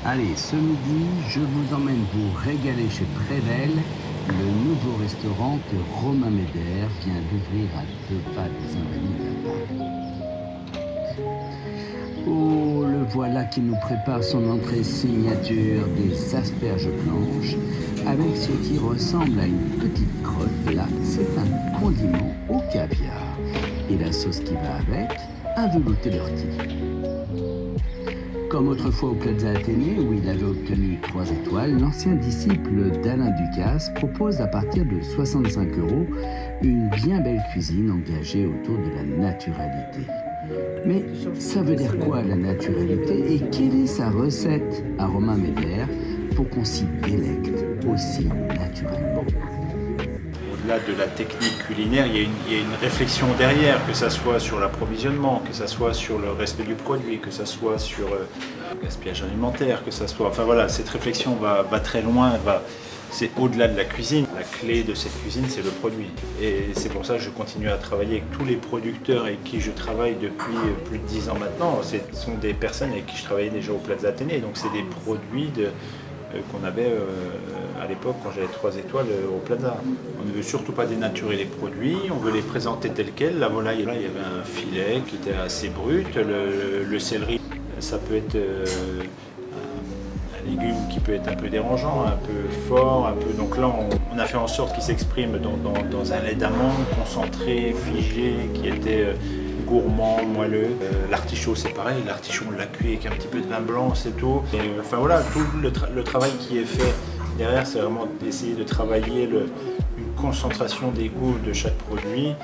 Allez, ce midi, je vous emmène vous régaler chez Prével, le nouveau restaurant que Romain Médère vient d'ouvrir à 2 pas des Invalides à Paris. Oh, le voilà qui nous prépare son entrée signature, des asperges blanches, avec ce qui ressemble à une petite crotte. Là, c'est un condiment au caviar. Et la sauce qui va avec, un velouté d'ortie. Comme autrefois au Plaza Athénée, où il avait obtenu 3 étoiles, l'ancien disciple d'Alain Ducasse propose à partir de 65 € une bien belle cuisine engagée autour de la naturalité. Mais ça veut dire quoi la naturalité et quelle est sa recette à Romain Médère pour qu'on s'y délecte aussi naturellement? Au-delà de la technique culinaire, il y a une réflexion derrière, que ce soit sur l'approvisionnement, que ce soit sur le respect du produit, que ce soit sur le gaspillage alimentaire, que ce soit... Enfin voilà, cette réflexion va très loin, c'est au-delà de la cuisine. La clé de cette cuisine, c'est le produit. Et c'est pour ça que je continue à travailler avec tous les producteurs avec qui je travaille depuis plus de 10 ans maintenant. Ce sont des personnes avec qui je travaillais déjà au Plaza Athénée, donc c'est des produits qu'on avait à l'époque quand j'avais 3 étoiles au Plaza. On ne veut surtout pas dénaturer les produits, on veut les présenter tels quels. La volaille, là, il y avait un filet qui était assez brut. Le céleri, ça peut être un légume qui peut être un peu dérangeant, un peu fort, un peu. Donc là, on a fait en sorte qu'il s'exprime dans un lait d'amande concentré, figé, qui était gourmand, moelleux. L'artichaut, c'est pareil, l'artichaut on l'a cuit avec un petit peu de vin blanc, c'est tout. Et, enfin voilà, tout le travail qui est fait derrière, c'est vraiment d'essayer de travailler une concentration des goûts de chaque produit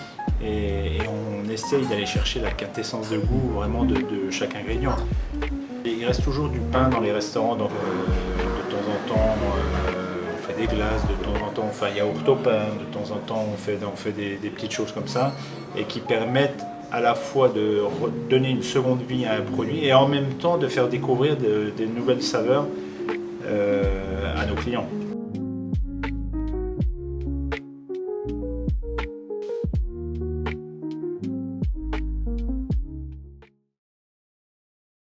et on essaye d'aller chercher la quintessence de goût vraiment de chaque ingrédient. Et il reste toujours du pain dans les restaurants, donc de temps en temps on fait des glaces, de temps en temps on fait un yaourt au pain, de temps en temps on fait des petites choses comme ça et qui permettent à la fois de donner une seconde vie à un produit et en même temps de faire découvrir des nouvelles saveurs à nos clients.